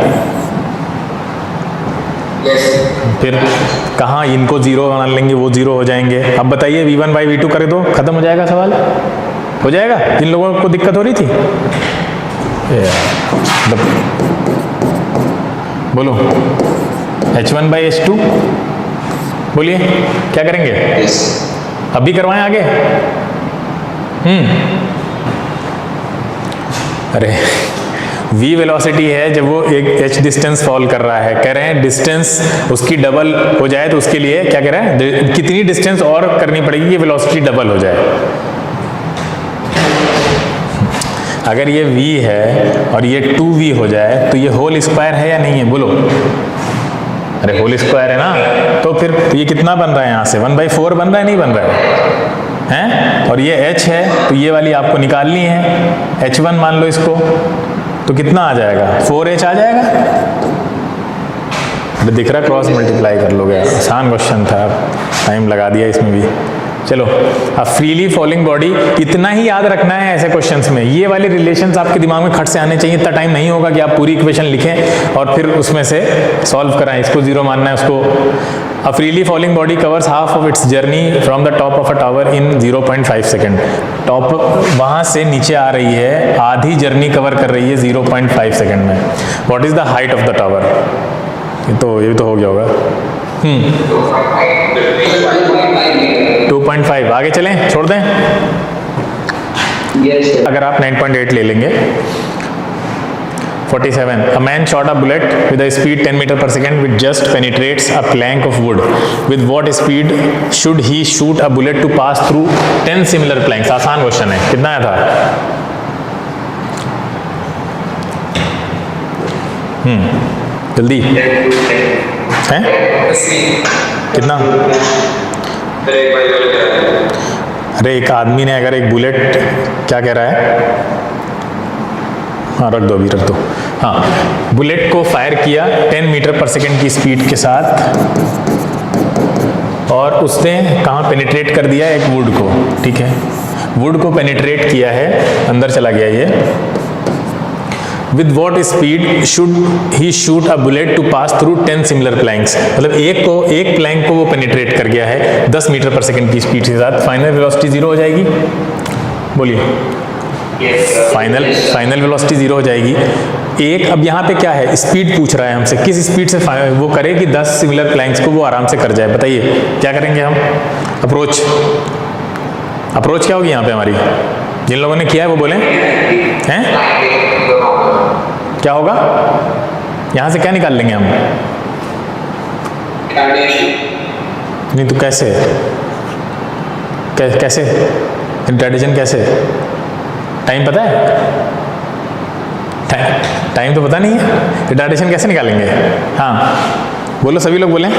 फिर कहाँ इनको जीरो मान लेंगे वो जीरो हो जाएंगे, अब बताइए v1 बाई v2 करे दो खत्म हो जाएगा सवाल, हो जाएगा जिन लोगों को दिक्कत हो रही थी? बोलो h1/h2 बोलिए क्या करेंगे? अभी करवाएं आगे? अरे v वेलोसिटी है जब वो एक h डिस्टेंस फॉल कर रहा है, कह रहे हैं डिस्टेंस उसकी डबल हो जाए तो उसके लिए क्या कह रहे हैं, कितनी डिस्टेंस और करनी पड़ेगी कि वेलोसिटी डबल हो जाए। अगर ये v है और ये 2v हो जाए तो ये होल स्क्वायर है या नहीं है? बोलो। अरे होल स्क्वायर है ना, तो फिर ये कितना बन रहा है यहाँ से? 1/4 बन रहा है, नहीं बन रहा है? और ये h है तो ये वाली आपको निकालनी है, h1 मान लो इसको, तो कितना आ जाएगा? 4h आ जाएगा। अरे दिख रहा, क्रॉस मल्टीप्लाई कर लोगे, आसान क्वेश्चन था, टाइम लगा दिया इसमें भी। चलो अब फ्रीली फॉलिंग बॉडी, इतना ही याद रखना है ऐसे क्वेश्चंस में, ये वाले रिलेशंस आपके दिमाग में खट से आने चाहिए। इतना टाइम नहीं होगा कि आप पूरी इक्वेशन लिखें और फिर उसमें से सॉल्व कराएं, इसको जीरो मानना है उसको। A freely falling body covers half of its journey from the top of a tower in 0.5 second. Top वहां से नीचे आ रही है, आधी जर्नी कवर कर रही है 0.5 सेकेंड में। What is the height of the tower? ये तो हो गया होगा। 2.5। आगे चलें, छोड़ दें? अगर आप 9.8 ले लेंगे। 47. A man shot a bullet with a speed 10 meter per second which just penetrates a plank of wood. With what speed should he shoot a bullet to pass through 10 similar planks? आसान question है। कितना आया था? जल्दी हैं? कितना? अरे एक आदमी ने अगर एक बुलेट, क्या कह रहा है? हाँ रख दो, अभी रख दो। हाँ, बुलेट को फायर किया 10 मीटर पर सेकेंड की स्पीड के साथ और उसने कहाँ पेनिट्रेट कर दिया? एक वुड को, ठीक है, वुड को पेनिट्रेट किया है, अंदर चला गया ये। With what speed should he shoot a bullet to pass through 10 similar planks? मतलब एक प्लैंक को वो पेनिट्रेट कर गया है 10 मीटर पर सेकेंड की स्पीड के साथ, फाइनल वेलोसिटी 0 हो जाएगी। बोलिए। फाइनल वेलोसिटी 0 हो जाएगी। एक, अब यहाँ पे क्या है? स्पीड पूछ रहा है हमसे, किस स्पीड से वो करे कि 10 सिमिलर प्लैंक्स को वो आराम से कर जाए। बताइए क्या करेंगे हम? अप्रोच क्या होगी यहाँ पे हमारी? जिन लोगों ने किया है वो बोले हैं क्या होगा? यहां से क्या निकाल लेंगे हम? नहीं तो कैसे? कैसे रिटार्डेशन? कैसे? टाइम पता है? टाइम तो पता नहीं है, रिटार्डेशन कैसे निकालेंगे? हाँ बोलो, सभी लोग बोलें।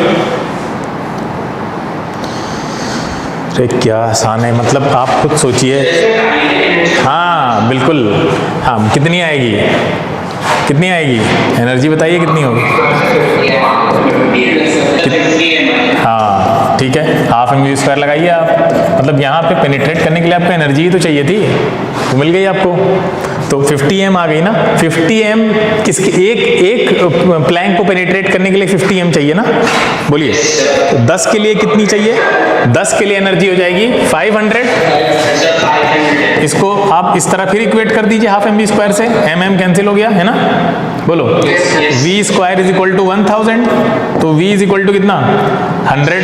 अरे क्या आसान है, मतलब आप खुद सोचिए। हाँ बिल्कुल, हाँ कितनी आएगी? कितनी आएगी एनर्जी? बताइए कितनी होगी? हाँ ठीक है, हाफ mv स्क्वायर लगाइए आप। मतलब यहाँ पे पेनिट्रेट करने के लिए आपको एनर्जी ही तो चाहिए थी, तो मिल गई आपको। तो 50 m आ गई ना। 50 m किसके? एक प्लैंक को पेनिट्रेट करने के लिए 50 m चाहिए ना। बोलिए तो 10 के लिए कितनी चाहिए? 10 के लिए एनर्जी हो जाएगी 500। इसको आप इस तरह फिर इक्वेट कर दीजिए हाफ mv स्क्वायर से, mm कैंसिल हो गया है ना। बोलो v square is equal to 1000, तो v इज इक्वल टू कितना? 100।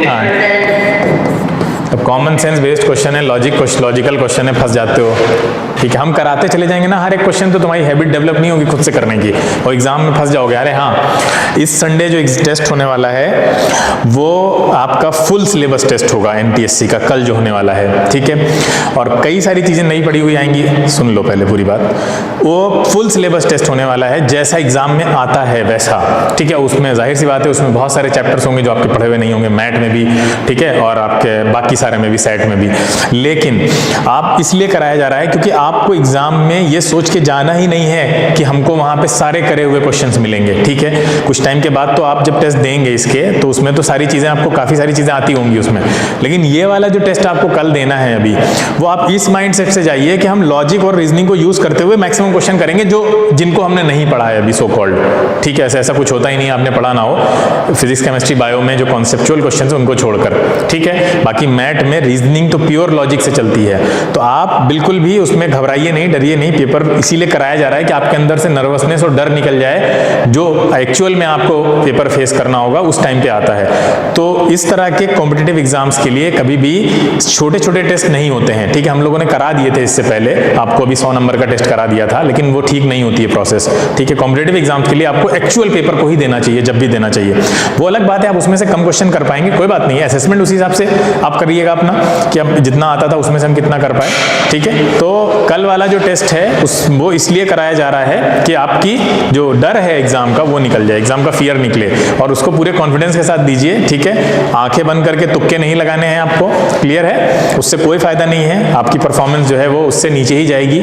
हाँ अब कॉमन सेंस बेस्ड क्वेश्चन है, लॉजिकल क्वेश्चन है, फंस जाते हो। ठीक है, हम कराते चले जाएंगे ना हर एक क्वेश्चन, तो तुम्हारी हैबिट डेवलप नहीं होगी खुद से करने की और एग्जाम में फंस जाओगे। अरे हाँ, इस संडे जो टेस्ट होने वाला है वो आपका फुल सिलेबस टेस्ट होगा एनटीएससी का, कल जो होने वाला है। ठीक है, और कई सारी चीजें नई पढ़ी हुई आएंगी, सुन लो पहले पूरी बात। वो फुल सिलेबस टेस्ट होने वाला है, जैसा एग्जाम में आता है वैसा। ठीक है, उसमें जाहिर सी बात है उसमें बहुत सारे चैप्टर्स होंगे जो आपके पढ़े हुए नहीं होंगे, मैथ में भी, ठीक है, और आपके बाकी सारे में भी, सेट में भी। लेकिन आप इसलिए कराया जा रहा है क्योंकि आपको एग्जाम में ये सोच के जाना ही नहीं है कि हमको वहां पे सारे करे हुए क्वेश्चंस मिलेंगे। ठीक है, कुछ टाइम के बाद तो आप जब टेस्ट देंगे इसके, तो उसमें तो सारी चीजें आपको, काफी सारी चीजें आती होंगी उसमें, लेकिन ये वाला जो टेस्ट आपको कल देना है अभी, वो आप इस माइंडसेट से जाइए कि हम लॉजिक और रीजनिंग को यूज करते हुए मैक्सिमम क्वेश्चन करेंगे जो जिनको हमने नहीं पढ़ा है अभी सो कॉल्ड। ठीक है, ऐसा कुछ होता ही नहीं, आपने पढ़ा ना हो फिजिक्स केमिस्ट्री बायो में जो कॉन्सेप्चुअल क्वेश्चन है उनको छोड़कर, ठीक है। बाकी मैथ में रीजनिंग तो प्योर लॉजिक से चलती है, तो आप बिल्कुल भी उसमें घबराइए नहीं, डरिए नहीं। पेपर इसीलिए कराया जा रहा है कि आपके अंदर से नर्वसनेस और डर निकल जाए, जो एक्चुअल में आपको पेपर फेस करना होगा उस टाइम पे आता है। तो इस तरह के कॉम्पिटिटिव एग्जाम्स के लिए कभी भी छोटे छोटे टेस्ट नहीं होते हैं, ठीक है। हम लोगों ने करा दिए थे इससे पहले, आपको अभी 100 नंबर का टेस्ट करा दिया था, लेकिन वो ठीक नहीं होती है प्रोसेस, ठीक है। कॉम्पिटिटिव एग्जाम्स के लिए आपको एक्चुअल पेपर को ही देना चाहिए जब भी देना चाहिए। वो अलग बात है आप उसमें से कम क्वेश्चन कर पाएंगे, कोई बात नहीं है, असेसमेंट उसी हिसाब से आप करिएगा अपना कि अब जितना आता था उसमें से हम कितना कर पाए, ठीक है। तो कल वाला जो टेस्ट है वो इसलिए कराया जा रहा है कि आपकी जो डर है एग्जाम का वो निकल जाए, एग्जाम का फियर निकले, और उसको पूरे कॉन्फिडेंस के साथ दीजिए, ठीक है। आंखें बंद करके तुक्के नहीं लगाने हैं आपको, क्लियर है, उससे कोई फायदा नहीं है, आपकी परफॉर्मेंस जो है वो उससे नीचे ही जाएगी।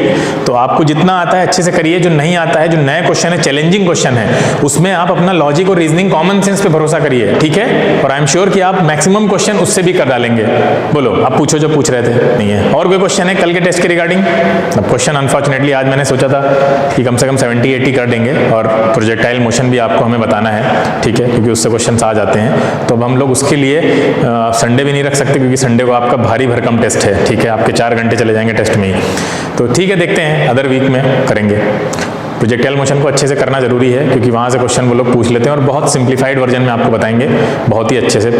तो आपको जितना आता है अच्छे से करिए, जो नहीं आता है, जो नए क्वेश्चन है, चैलेंजिंग क्वेश्चन है, उसमें आप अपना लॉजिक और रीजनिंग कॉमन सेंस पे भरोसा करिए, ठीक है। और आई एम श्योर कि आप मैक्सिमम क्वेश्चन उससे भी कर डालेंगे। बोलो, आप पूछो जो पूछ रहे थे। नहीं है और कोई क्वेश्चन है कल के टेस्ट के रिगार्डिंग? अब क्वेश्चन अनफॉर्चुनेटली आज मैंने सोचा था कि कम से कम 70-80 कर देंगे, और प्रोजेक्टाइल मोशन भी आपको हमें बताना है, ठीक है, क्योंकि उससे क्वेश्चन आ जाते हैं। तो अब हम लोग उसके लिए संडे भी नहीं रख सकते, क्योंकि संडे को आपका भारी भरकम टेस्ट है, ठीक है, आपके 4 घंटे चले जाएंगे टेस्ट में ही। तो ठीक है, देखते हैं अदर वीक में करेंगे। प्रोजेक्टाइल मोशन को अच्छे से करना जरूरी है, क्योंकि वहाँ से क्वेश्चन वो लोग पूछ लेते हैं और बहुत सिंप्लीफाइड वर्जन में आपको बताएंगे बहुत ही अच्छे से।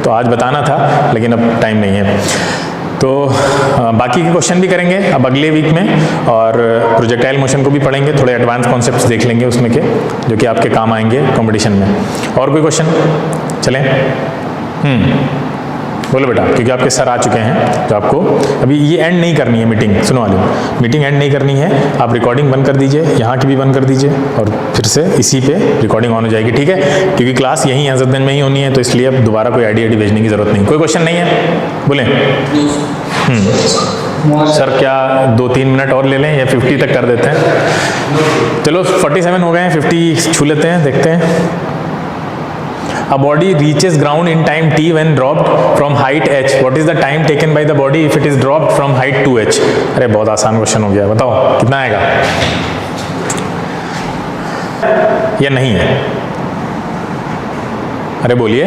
तो आज बताना था लेकिन अब टाइम नहीं है, तो बाकी के क्वेश्चन भी करेंगे अब अगले वीक में, और प्रोजेक्टाइल मोशन को भी पढ़ेंगे, थोड़े एडवांस कॉन्सेप्ट्स देख लेंगे उसमें के, जो कि आपके काम आएंगे कंपटीशन में। और कोई क्वेश्चन? चलें, बोलो बेटा, क्योंकि आपके सर आ चुके हैं, तो आपको अभी ये एंड नहीं करनी है मीटिंग, सुनो वाले, मीटिंग एंड नहीं करनी है, आप रिकॉर्डिंग बंद कर दीजिए, यहाँ की भी बंद कर दीजिए, और फिर से इसी पे रिकॉर्डिंग ऑन हो जाएगी, ठीक है, क्योंकि क्लास यहीं हजरतगंज में ही होनी है, तो इसलिए अब दोबारा कोई आईडी भेजने की जरूरत नहीं। कोई क्वेश्चन नहीं है? बोलें। सर क्या 2-3 मिनट और ले लें या 50 तक कर देते हैं? चलो 47 हो गए हैं, 50 छू लेते हैं, देखते हैं। A body reaches ground in time t when dropped from height h. What is the time taken by the body if it is dropped from height 2h? अरे बहुत आसान क्वेश्चन हो गया, बताओ कितना आएगा या नहीं है? अरे बोलिए,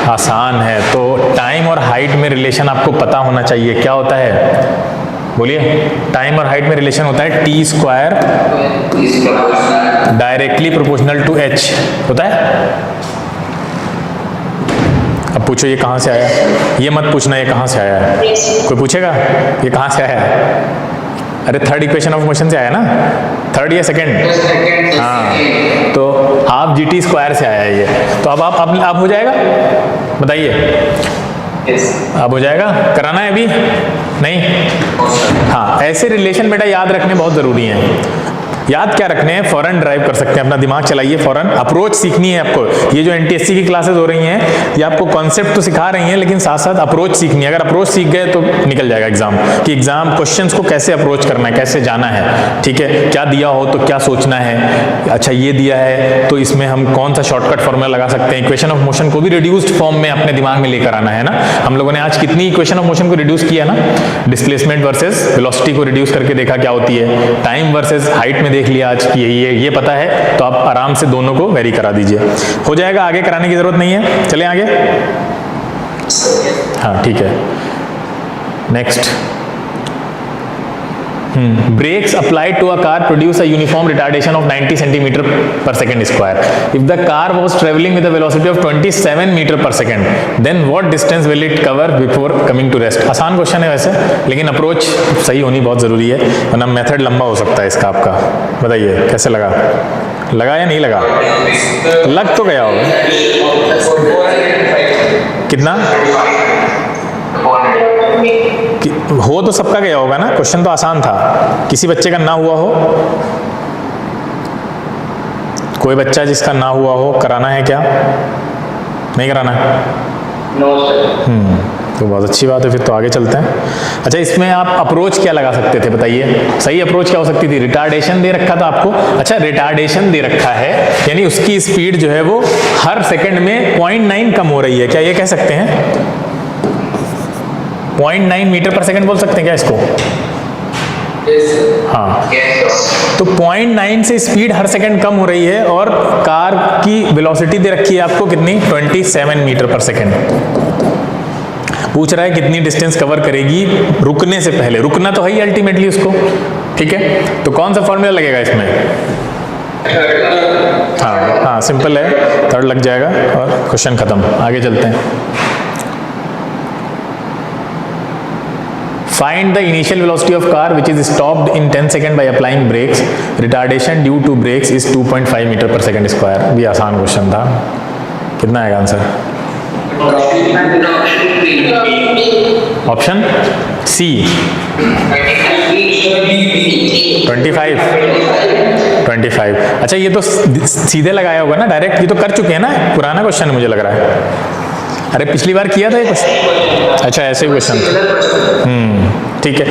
आसान है। तो टाइम और हाइट में रिलेशन आपको पता होना चाहिए, क्या होता है? बोलिए, टाइम और हाइट में रिलेशन होता है t square directly proportional to h, होता है। अब पूछो ये कहाँ से आया? ये मत पूछना ये कहाँ से आया है, कोई पूछेगा ये कहाँ से आया है? अरे थर्ड इक्वेशन ऑफ मोशन से आया ना, थर्ड या सेकंड? हाँ, तो हाफ जी टी स्क्वायर से आया है ये। तो अब हो जाएगा, बताइए। अब हो जाएगा, कराना है अभी नहीं? हाँ, ऐसे रिलेशन बेटा याद रखने बहुत जरूरी हैं। याद क्या रखने हैं, फौरन ड्राइव कर सकते हैं, अपना दिमाग चलाइए, फौरन अप्रोच सीखनी है आपको। ये जो एनटीएससी की क्लासेस हो रही हैं, ये आपको कॉन्सेप्ट तो सिखा रही हैं, लेकिन साथ साथ अप्रोच सीखनी है। अगर अप्रोच सीख गए तो निकल जाएगा एग्जाम, कि एग्जाम क्वेश्चंस को कैसे अप्रोच करना है, कैसे जाना है, ठीक है। क्या दिया हो तो क्या सोचना है, अच्छा ये दिया है तो इसमें हम कौन सा शॉर्टकट फॉर्मूला लगा सकते हैं। इक्वेशन ऑफ मोशन को भी रिड्यूस्ड फॉर्म में अपने दिमाग में लेकर आना है ना। हम लोगों ने आज कितनी इक्वेशन ऑफ मोशन को रिड्यूस किया ना, डिस्प्लेसमेंट वर्सेस वेलोसिटी को रिड्यूस करके देखा क्या होती है, टाइम वर्सेस हाइट में देख लिया आज कि ये पता है, तो आप आराम से दोनों को वेरी करा दीजिए, हो जाएगा। आगे कराने की जरूरत नहीं है, चलें आगे। हाँ ठीक है, next. Brakes applied to a car produce a uniform retardation of 90 centimeter per second square. If the car was traveling with a velocity of 27 meter per second, then what distance will it cover before coming to rest? आसान question है वैसे, लेकिन approach सही होनी बहुत जरूरी है, वरना मेथड लंबा हो सकता है इसका आपका। बताइए कैसे लगा या नहीं लगा? लग तो गया होगा। कितना हो तो सबका गया होगा ना, क्वेश्चन तो आसान था, किसी बच्चे का ना हुआ हो? कोई बच्चा जिसका ना हुआ हो, कराना है क्या? नहीं कराना है? तो बहुत अच्छी बात है, फिर तो आगे चलते हैं। अच्छा, इसमें आप अप्रोच क्या लगा सकते थे बताइए? सही अप्रोच क्या हो सकती थी? रिटार्डेशन दे रखा था आपको। अच्छा, रिटार्डेशन दे रखा है यानी उसकी स्पीड जो है वो हर सेकंड में 0.9 कम हो रही है, क्या ये कह सकते हैं? 0.9 मीटर पर सेकंड बोल सकते हैं क्या इसको? Yes, sir. हाँ, Yes, तो 0.9 से स्पीड हर सेकंड कम हो रही है और कार की वेलोसिटी दे रखी है आपको कितनी, 27 मीटर पर सेकंड। पूछ रहा है कितनी डिस्टेंस कवर करेगी रुकने से पहले, रुकना तो है ही अल्टीमेटली उसको, ठीक है। तो कौन सा फॉर्मूला लगेगा इसमें? हाँ हाँ, सिंपल है, थर्ड लग जाएगा और क्वेश्चन खत्म। आगे चलते हैं। Find the initial velocity of car which is stopped in 10 seconds by applying brakes. Retardation due to brakes is 2.5 metre पर सेकंड स्क्वायर। भी आसान क्वेश्चन था। कितना आएगा आंसर? Option C 25। अच्छा, ये तो सीधे लगाया होगा ना डायरेक्ट, ये तो कर चुके हैं ना, पुराना क्वेश्चन मुझे लग रहा है। अरे पिछली बार किया था ये क्वेश्चन। अच्छा, ऐसे क्वेश्चन, ठीक है।